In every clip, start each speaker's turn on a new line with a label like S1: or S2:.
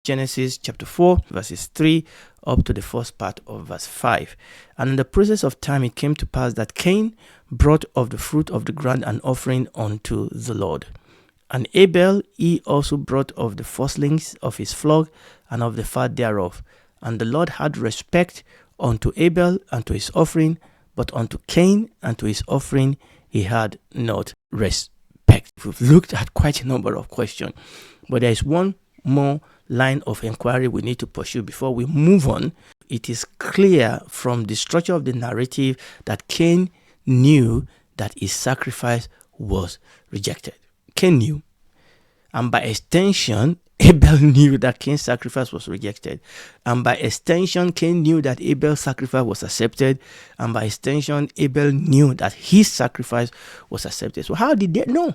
S1: Genesis chapter 4, verses 3 up to the first part of verse 5. And in the process of time, it came to pass that Cain brought of the fruit of the ground an offering unto the Lord. And Abel, he also brought of the firstlings of his flock and of the fat thereof. And the Lord had respect unto Abel and to his offering, but unto Cain and to his offering he had not respect. We've looked at quite a number of questions, but there is one more line of inquiry we need to pursue before we move on. It is clear from the structure of the narrative that Cain knew that his sacrifice was rejected. Cain knew. And by extension, Abel knew that Cain's sacrifice was rejected. And by extension, Cain knew that Abel's sacrifice was accepted. And by extension, Abel knew that his sacrifice was accepted. So how did they know?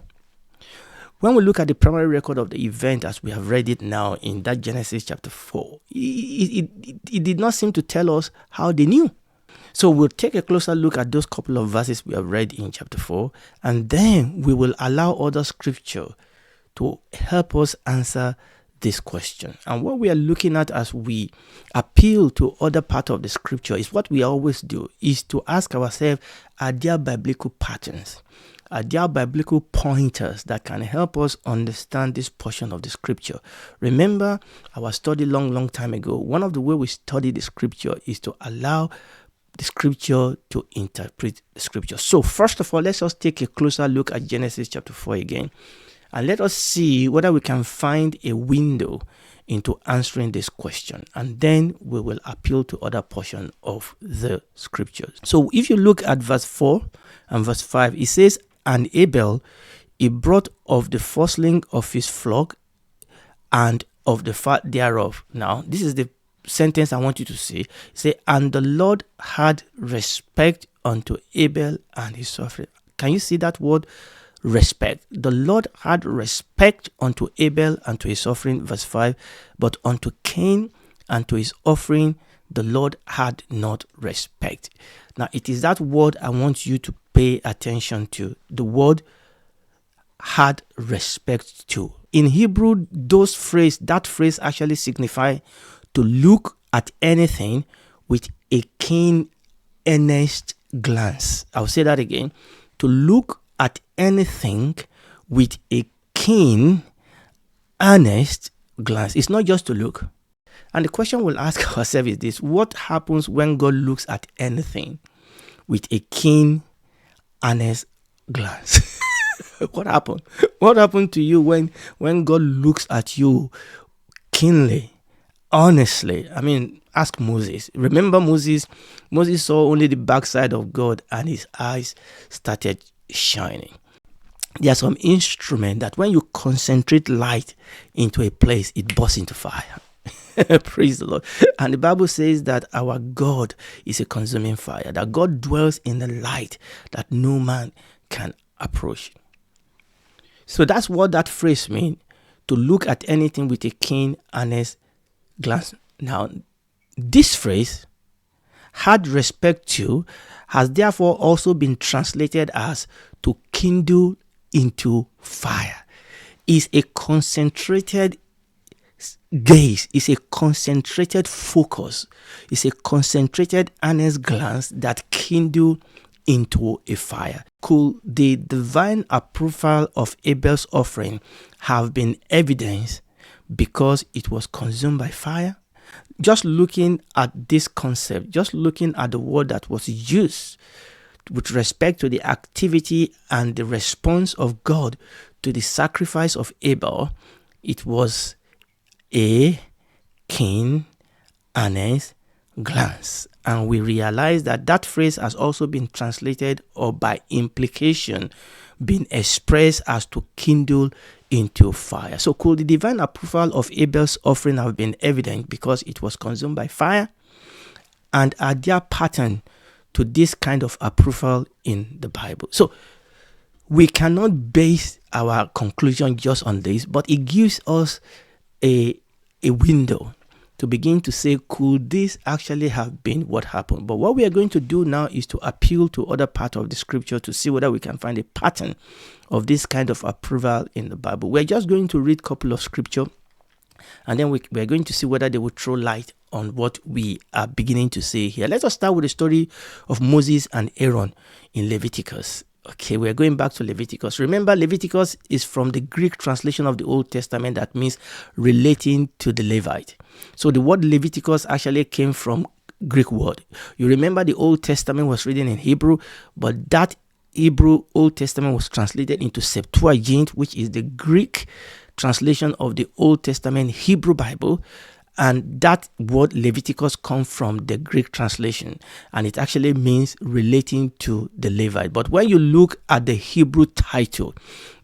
S1: When we look at the primary record of the event as we have read it now in that Genesis chapter 4, it did not seem to tell us how they knew. So we'll take a closer look at those couple of verses we have read in chapter 4, and then we will allow other scripture to help us answer this question. And what we are looking at as we appeal to other part of the scripture is what we always do, is to ask ourselves, are there biblical patterns? Are there biblical pointers that can help us understand this portion of the scripture? Remember our study long time ago. One of the way we study the scripture is to allow the scripture to interpret the scripture. So first of all, let's just take a closer look at Genesis chapter 4 again. And let us see whether we can find a window into answering this question. And then we will appeal to other portion of the scriptures. So if you look at verse 4 and verse 5, it says, and Abel, he brought of the firstling of his flock and of the fat thereof. Now, this is the sentence I want you to see. Say, and the Lord had respect unto Abel and his offering. Can you see that word? Respect. The Lord had respect unto Abel and to his offering, verse 5, but unto Cain and to his offering, the Lord had not respect. Now, it is that word I want you to pay attention to. The word had respect to. In Hebrew, that phrase actually signifies to look at anything with a keen, earnest glance. I'll say that again. To look at anything with a keen, earnest glance. It's not just to look. And the question we'll ask ourselves is this: what happens when God looks at anything with a keen, earnest glance? What happened? What happened to you when God looks at you keenly, honestly? I mean, ask Moses. Remember Moses? Moses saw only the backside of God and his eyes started shining. There are some instruments that when you concentrate light into a place, it bursts into fire. Praise the Lord. And the Bible says that our God is a consuming fire, that God dwells in the light that no man can approach. So that's what that phrase means, to look at anything with a keen, honest glance. Now, this phrase, had respect to, has therefore also been translated as to kindle into fire. Is a concentrated gaze, is a concentrated focus, is a concentrated earnest glance that kindle into a fire. Could the divine approval of Abel's offering have been evidence because it was consumed by fire? Just looking at this concept, just looking at the word that was used with respect to the activity and the response of God to the sacrifice of Abel, it was a keen, earnest glance. And we realize that that phrase has also been translated, or by implication, been expressed as to kindle into fire. So could the divine approval of Abel's offering have been evident because it was consumed by fire? And are there patterns to this kind of approval in the Bible? So we cannot base our conclusion just on this, but it gives us a window to begin to say, could this actually have been what happened? But what we are going to do now is to appeal to other part of the scripture to see whether we can find a pattern of this kind of approval in the Bible. We're just going to read a couple of scripture And then we're going to see whether they will throw light on what we are beginning to say here. Let us start with the story of Moses and Aaron in Leviticus. Okay, we're going back to Leviticus. Remember, Leviticus is from the Greek translation of the Old Testament that means relating to the Levite. So the word Leviticus actually came from Greek word. You remember the Old Testament was written in Hebrew, but that Hebrew Old Testament was translated into Septuagint, which is the Greek translation of the Old Testament Hebrew Bible. And that word Leviticus comes from the Greek translation, and it actually means relating to the Levite. But when you look at the Hebrew title,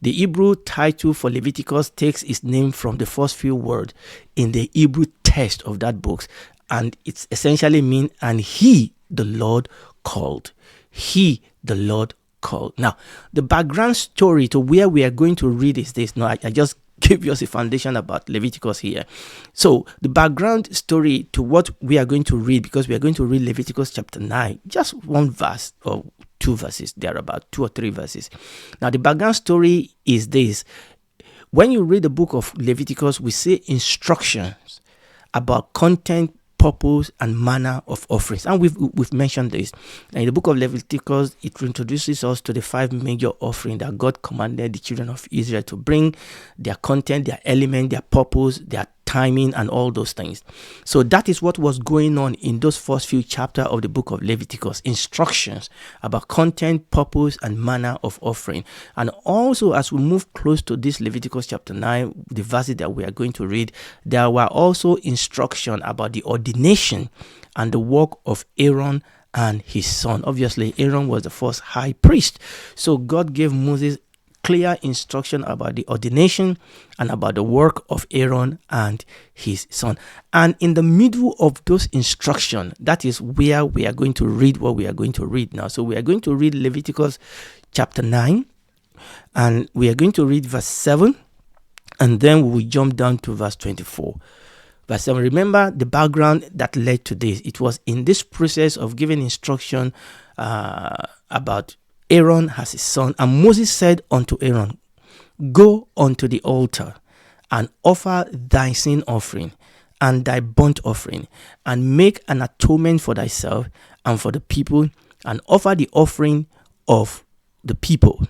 S1: the Hebrew title for Leviticus takes its name from the first few words in the Hebrew text of that book, and it's essentially mean, and he, the Lord, called. He, the Lord, called. Now, the background story to where we are going to read is this. Now, I just give us a foundation about Leviticus here. So the background story to what we are going to read, because we are going to read Leviticus chapter 9, just one verse or two verses, there are about 2 or 3 verses. Now the background story is this. When you read the book of Leviticus, we see instructions about content, purpose, and manner of offerings, and we've mentioned this. Now, in the book of Leviticus, it introduces us to the 5 major offerings that God commanded the children of Israel to bring: their content, their element, their purpose, their timing, and all those things. So that is what was going on in those first few chapters of the book of Leviticus. Instructions about content, purpose, and manner of offering. And also, as we move close to this Leviticus chapter 9, the verses that we are going to read, there were also instructions about the ordination and the work of Aaron and his son. Obviously, Aaron was the first high priest. So God gave Moses clear instruction about the ordination and about the work of Aaron and his son. And in the middle of those instructions, that is where we are going to read what we are going to read now. So we are going to read Leviticus chapter 9, and we are going to read verse 7, and then we will jump down to verse 24. Verse 7, remember the background that led to this. It was in this process of giving instruction about Aaron as his son. And Moses said unto Aaron, go unto the altar and offer thy sin offering and thy burnt offering, and make an atonement for thyself and for the people, and offer the offering of the people,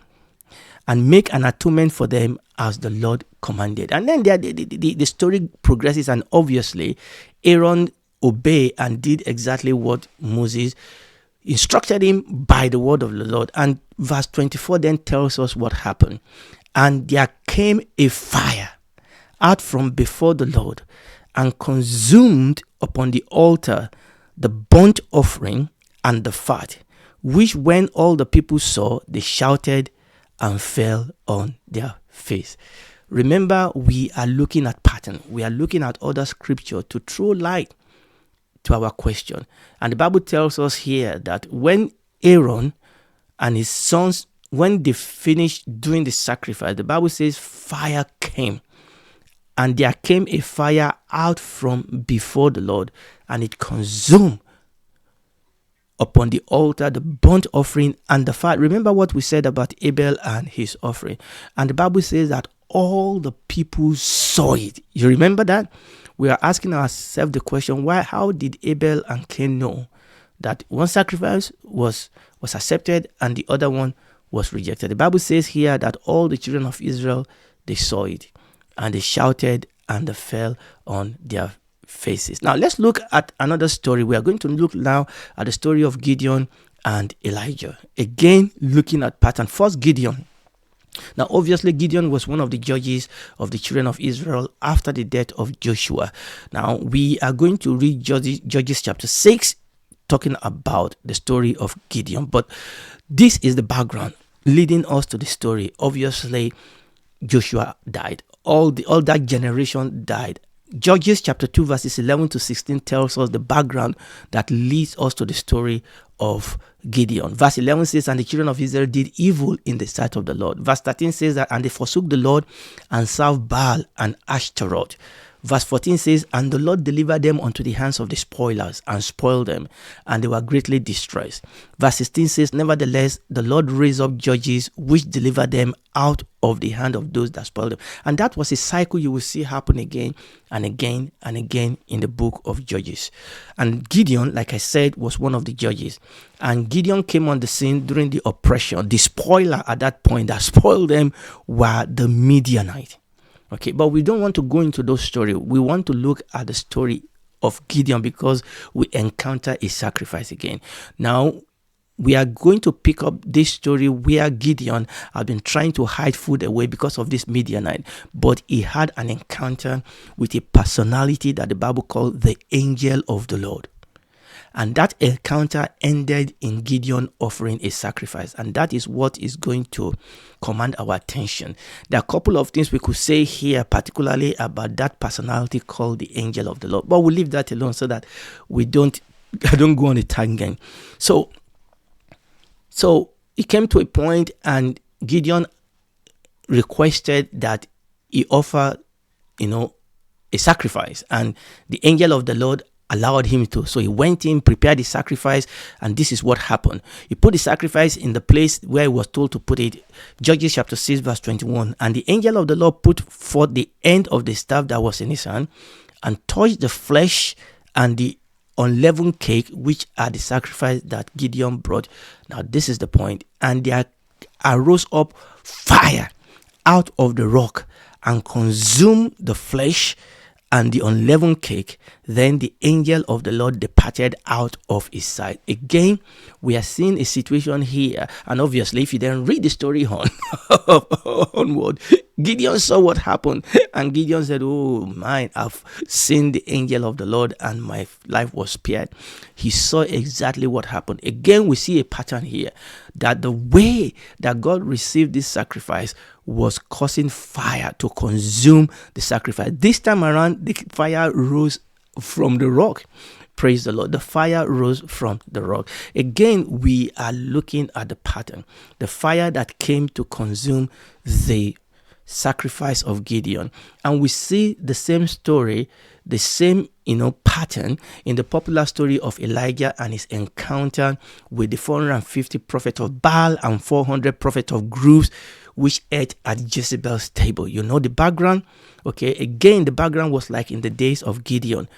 S1: and make an atonement for them as the Lord commanded. And then the story progresses, and obviously Aaron obeyed and did exactly what Moses instructed him by the word of the Lord. And verse 24 then tells us what happened. And there came a fire out from before the Lord, and consumed upon the altar the burnt offering and the fat, which when all the people saw, they shouted and fell on their face. Remember, we are looking at pattern. We are looking at other scripture to throw light to our question. And the Bible tells us here that when Aaron and his sons, when they finished doing the sacrifice, the Bible says fire came. And there came a fire out from before the Lord, and it consumed upon the altar the burnt offering and the fat. Remember what we said about Abel and his offering. And the Bible says that all the people saw it. You remember that? We are asking ourselves the question, how did Abel and Cain know that one sacrifice was accepted and the other one was rejected? The Bible says here that all the children of Israel, they saw it, and they shouted and they fell on their faces. Now let's look at another story. We are going to look now at the story of Gideon and Elijah. Again, looking at pattern. First, Gideon. Now, obviously, Gideon was one of the judges of the children of Israel after the death of Joshua. Now, we are going to read Judges chapter 6, talking about the story of Gideon. But this is the background leading us to the story. Obviously, Joshua died. All that generation died. Judges chapter 2 verses 11 to 16 tells us the background that leads us to the story of Gideon. Verse 11 says, and the children of Israel did evil in the sight of the Lord. Verse 13 says that, and they forsook the Lord and served Baal and Ashtaroth. Verse 14 says, and the Lord delivered them unto the hands of the spoilers and spoiled them, and they were greatly distressed. Verse 16 says, nevertheless, the Lord raised up judges which delivered them out of the hand of those that spoiled them. And that was a cycle you will see happen again and again and again in the book of Judges. And Gideon, like I said, was one of the judges. And Gideon came on the scene during the oppression. The spoiler at that point that spoiled them were the Midianites. Okay, but we don't want to go into those stories. We want to look at the story of Gideon because we encounter a sacrifice again. Now, we are going to pick up this story where Gideon had been trying to hide food away because of this Midianite, but he had an encounter with a personality that the Bible called the angel of the Lord. And that encounter ended in Gideon offering a sacrifice. And that is what is going to command our attention. There are a couple of things we could say here, particularly about that personality called the angel of the Lord. But we'll leave that alone so that I don't go on a tangent. So it came to a point and Gideon requested that he offer, a sacrifice. And the angel of the Lord allowed him to. So he went in, prepared the sacrifice, and this is what happened. He put the sacrifice in the place where he was told to put it. Judges chapter 6 verse 21. And the angel of the Lord put forth the end of the staff that was in his hand and touched the flesh and the unleavened cake, which are the sacrifice that Gideon brought. Now this is the point. And there arose up fire out of the rock and consumed the flesh and the unleavened cake. Then the angel of the Lord departed out of his sight. Again, we are seeing a situation here. And obviously, if you then read the story onward, Gideon saw what happened. And Gideon said, oh, mine, I've seen the angel of the Lord and my life was spared. He saw exactly what happened. Again, we see a pattern here that the way that God received this sacrifice was causing fire to consume the sacrifice. This time around, the fire rose from the rock. Praise the Lord. The fire rose from the rock. Again, we are looking at the pattern. The fire that came to consume the sacrifice of Gideon. And we see the same story, the same pattern in the popular story of Elijah and his encounter with the 450 prophets of Baal and 400 prophets of groves which ate at Jezebel's table. You know the background? Okay, again, the background was like in the days of Gideon.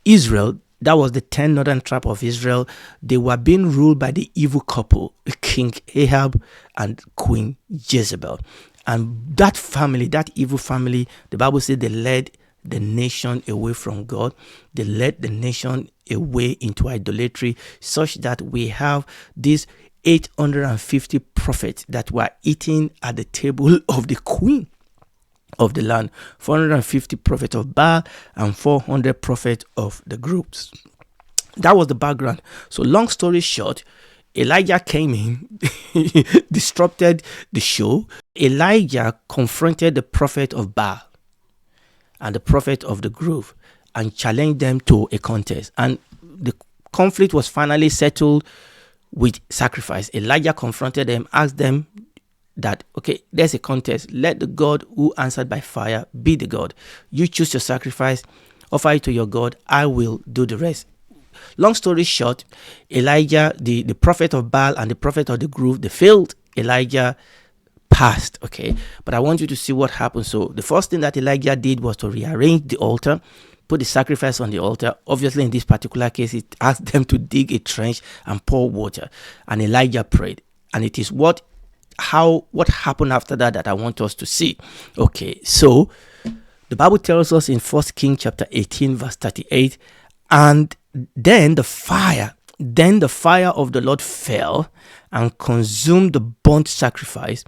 S1: Israel, that was the 10 northern tribe of Israel. They were being ruled by the evil couple, King Ahab and Queen Jezebel. And that family, that evil family, the Bible says they led the nation away from God. They led the nation away into idolatry, such that we have these 850 prophets that were eating at the table of the queen of the land. 450 prophets of Baal and 400 prophets of the groups. That was the background. So long story short, Elijah came in, disrupted the show. Elijah confronted the prophet of Baal and the prophet of the grove and challenged them to a contest. And the conflict was finally settled with sacrifice. Elijah confronted them, asked them that, okay, there's a contest. Let the God who answered by fire be the God. You choose your sacrifice, offer it to your God. I will do the rest. Long story short, Elijah, the prophet of Baal and the prophet of the grove, they failed. Elijah passed, okay? But I want you to see what happened. So the first thing that Elijah did was to rearrange the altar, put the sacrifice on the altar. Obviously, in this particular case, it asked them to dig a trench and pour water. And Elijah prayed. And it is what happened after that I want us to see. Okay, so the Bible tells us in 1 Kings chapter 18, verse 38, and then the fire of the Lord fell and consumed the burnt sacrifice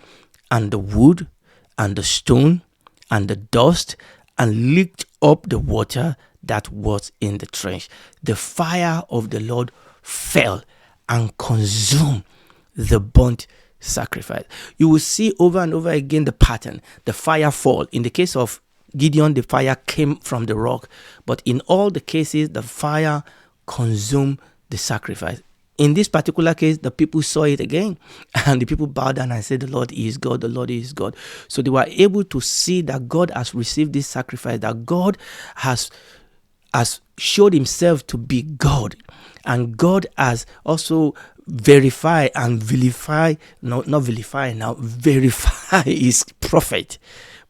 S1: and the wood and the stone and the dust and licked up the water that was in the trench. The fire of the Lord fell and consumed the burnt sacrifice. You will see over and over again the pattern. The fire fall. In the case of Gideon, the fire came from the rock. But in all the cases, the fire consumed the sacrifice. in this particular case, the people saw it again, and the people bowed down and said, the Lord is God, the Lord is God. So they were able to see that God has received this sacrifice, that God has showed himself to be God, and God has also verify his prophet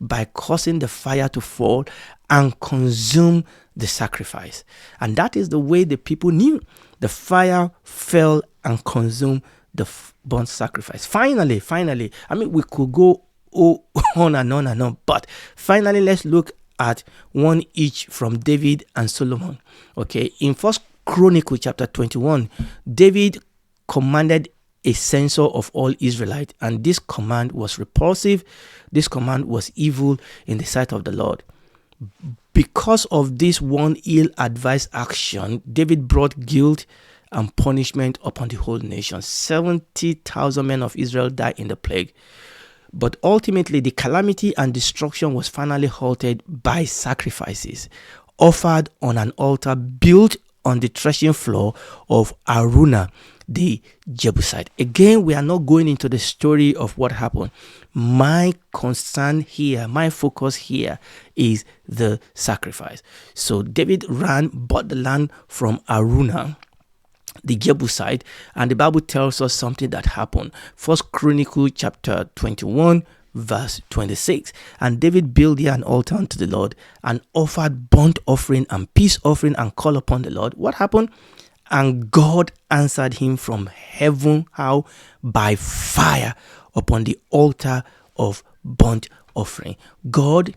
S1: by causing the fire to fall and consume the sacrifice. And that is the way the people knew. The fire fell and consumed the burnt sacrifice. Finally, I mean, we could go on and on and on, but finally, let's look at one each from David and Solomon. Okay, in First Chronicle chapter 21, David commanded a census of all Israelites, and this command was repulsive. This command was evil in the sight of the Lord. Because of this one ill-advised action, David brought guilt and punishment upon the whole nation. 70,000 men of Israel died in the plague. But ultimately, the calamity and destruction was finally halted by sacrifices offered on an altar built on the threshing floor of Araunah, the Jebusite. Again, we are not going into the story of what happened. My concern here, my focus here is the sacrifice. So David bought the land from Araunah, the Jebusite, and the Bible tells us something that happened. First Chronicle chapter 21 verse 26. And David built here an altar unto the Lord and offered burnt offering and peace offering and called upon the Lord. What happened? And God answered him from heaven. How? By fire upon the altar of burnt offering. God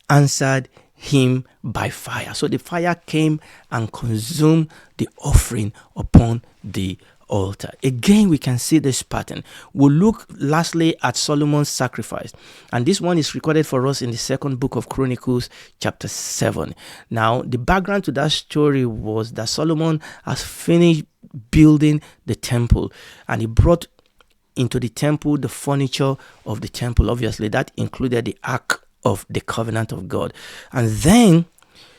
S1: answered him by fire. So the fire came and consumed the offering upon the altar. Again, we can see this pattern. We'll look lastly at Solomon's sacrifice, and this one is recorded for us in the second book of Chronicles chapter 7. Now, the background to that story was that Solomon has finished building the temple, and he brought into the temple the furniture of the temple. Obviously, that included the Ark of the Covenant of God. And then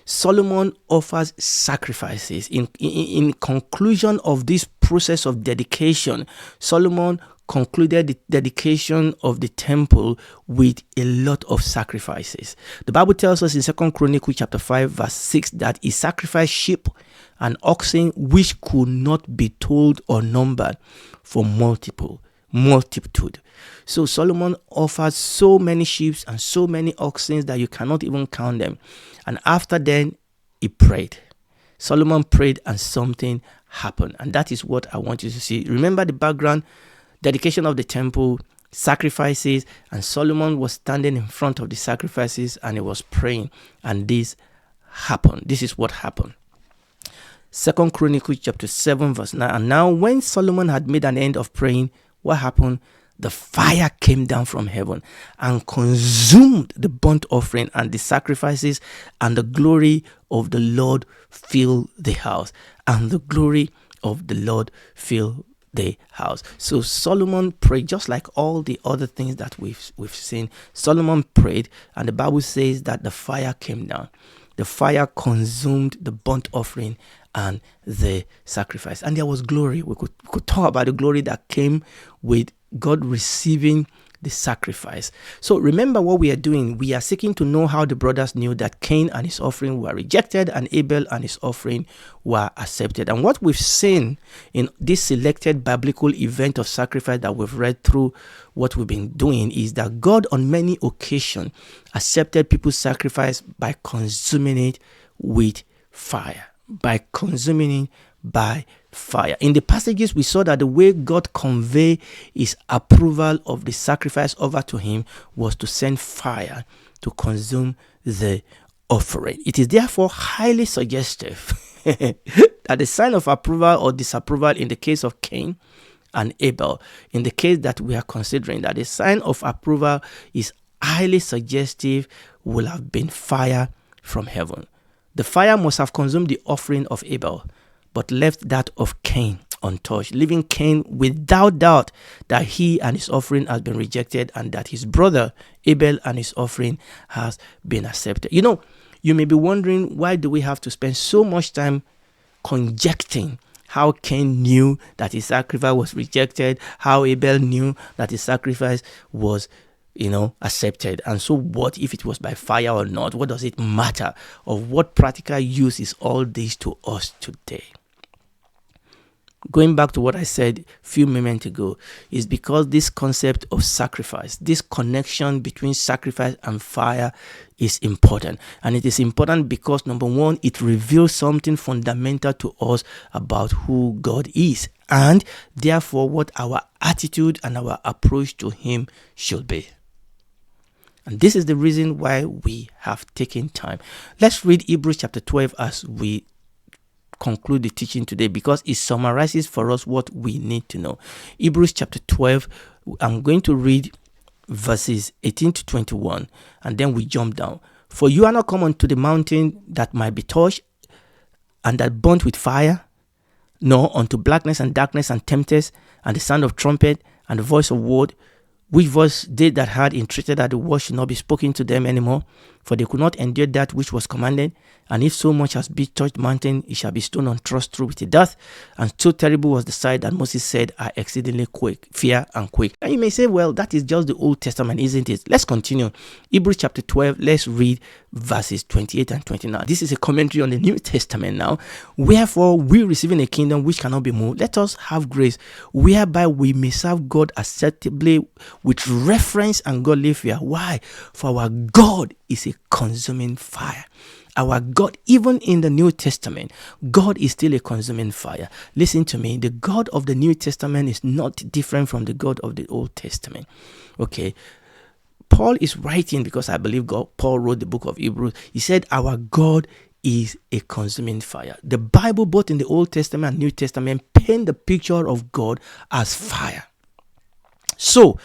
S1: Solomon offers sacrifices. In conclusion of this process of dedication, Solomon concluded the dedication of the temple with a lot of sacrifices. The Bible tells us in 2 Chronicles chapter 5 verse 6 that he sacrificed sheep and oxen which could not be told or numbered for multitude. So Solomon offered so many sheep and so many oxen that you cannot even count them. And after then, he prayed. Solomon prayed and something happened. And that is what I want you to see. Remember the background: dedication of the temple, sacrifices, and Solomon was standing in front of the sacrifices and he was praying. And this happened. This is what happened. 2 Chronicles chapter 7 verse 9. And now when Solomon had made an end of praying, what happened? The fire came down from heaven and consumed the burnt offering and the sacrifices, and the glory of the Lord filled the house. And the glory of the Lord filled the house. So Solomon prayed, just like all the other things that we've seen. Solomon prayed, and the Bible says that the fire came down. The fire consumed the burnt offering and the sacrifice. And there was glory. We could talk about the glory that came with God receiving the sacrifice. So remember what we are doing. We are seeking to know how the brothers knew that Cain and his offering were rejected and Abel and his offering were accepted. And what we've seen in this selected biblical event of sacrifice that we've read through, what we've been doing is that God on many occasions accepted people's sacrifice by consuming it with fire. By consuming it by fire. In the passages, we saw that the way God conveyed his approval of the sacrifice over to him was to send fire to consume the offering. It is therefore highly suggestive that the sign of approval or disapproval in the case of Cain and Abel, in the case that we are considering, that the sign of approval is highly suggestive, will have been fire from heaven. The fire must have consumed the offering of Abel, but left that of Cain untouched, leaving Cain without doubt that he and his offering has been rejected and that his brother Abel and his offering has been accepted. You may be wondering, why do we have to spend so much time conjecturing how Cain knew that his sacrifice was rejected, how Abel knew that his sacrifice was accepted. And so what if it was by fire or not? What does it matter? Of what practical use is all this to us today? Going back to what I said a few moments ago, is because this concept of sacrifice, this connection between sacrifice and fire is important. And it is important because, number one, it reveals something fundamental to us about who God is, and therefore what our attitude and our approach to Him should be. And this is the reason why we have taken time. Let's read Hebrews chapter 12 as we conclude the teaching today, because it summarizes for us what we need to know. Hebrews chapter 12, I'm going to read verses 18 to 21, and then we jump down. For you are not come unto the mountain that might be touched and that burnt with fire, nor unto blackness and darkness and tempest, and the sound of trumpet and the voice of word, which voice they that had entreated that the word should not be spoken to them anymore, for they could not endure that which was commanded. And if so much as be touched mountain, it shall be stoned and thrust through with the dust. And so terrible was the sight that Moses said, I exceedingly fear and quake. And you may say, well, that is just the Old Testament, isn't it? Let's continue. Hebrews chapter 12, let's read verses 28 and 29. This is a commentary on the New Testament now. Wherefore, we receiving a kingdom which cannot be moved, let us have grace, whereby we may serve God acceptably with reverence and godly fear. Why? For our God is a consuming fire. Our God, even in the New Testament, God is still a consuming fire. Listen to me. The God of the New Testament is not different from the God of the Old Testament. Okay. Paul is writing, because I believe Paul wrote the book of Hebrews. He said, our God is a consuming fire. The Bible, both in the Old Testament and New Testament, paint the picture of God as fire. So,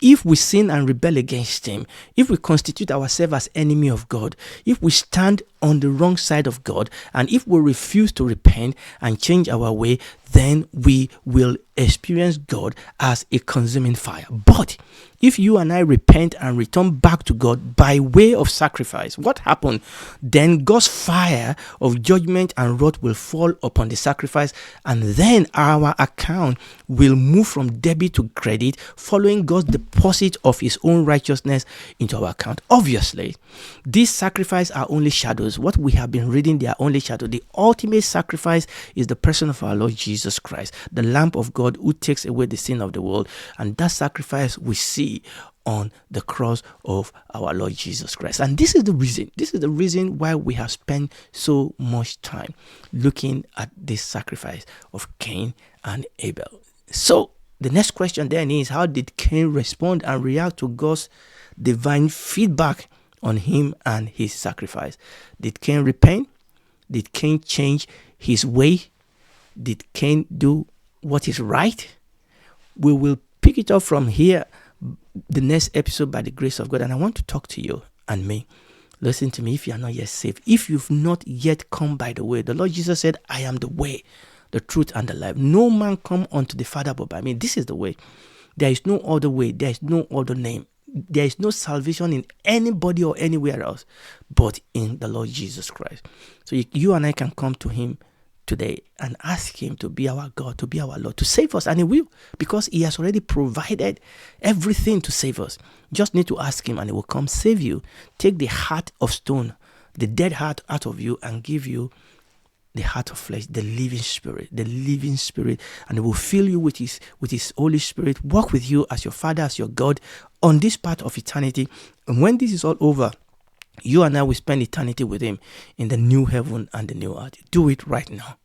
S1: if we sin and rebel against Him, if we constitute ourselves as enemy of God, if we stand on the wrong side of God, and if we refuse to repent and change our way, then we will experience God as a consuming fire. But if you and I repent and return back to God by way of sacrifice, what happened? Then God's fire of judgment and wrath will fall upon the sacrifice, and then our account will move from debit to credit, following God's deposit of His own righteousness into our account. Obviously, these sacrifices are only shadows. What we have been reading, they are only shadows. The ultimate sacrifice is the person of our Lord Jesus Christ, the Lamb of God who takes away the sin of the world. And that sacrifice we see on the cross of our Lord Jesus Christ. And this is the reason why we have spent so much time looking at this sacrifice of Cain and Abel. So the next question then is, how did Cain respond and react to God's divine feedback on him and his sacrifice? Did Cain repent? Did Cain change his way? Did Cain do what is right? We will pick it up from here, the next episode, by the grace of God. And I want to talk to you and me. Listen to me. If you are not yet saved, if you've not yet come by the way, the Lord Jesus said, I am the way, the truth, and the life. No man come unto the Father but by me. This is the way. There is no other way. There is no other name. There is no salvation in anybody or anywhere else but in the Lord Jesus Christ. So you and I can come to Him today and ask Him to be our God, to be our Lord, to save us. And He will, because He has already provided everything to save us. You just need to ask Him and He will come save you. Take the heart of stone, the dead heart out of you, and give you the heart of flesh, the living spirit, and He will fill you with His Holy Spirit, walk with you as your Father, as your God on this part of eternity. And when this is all over, you and I will spend eternity with Him in the new heaven and the new earth. Do it right now.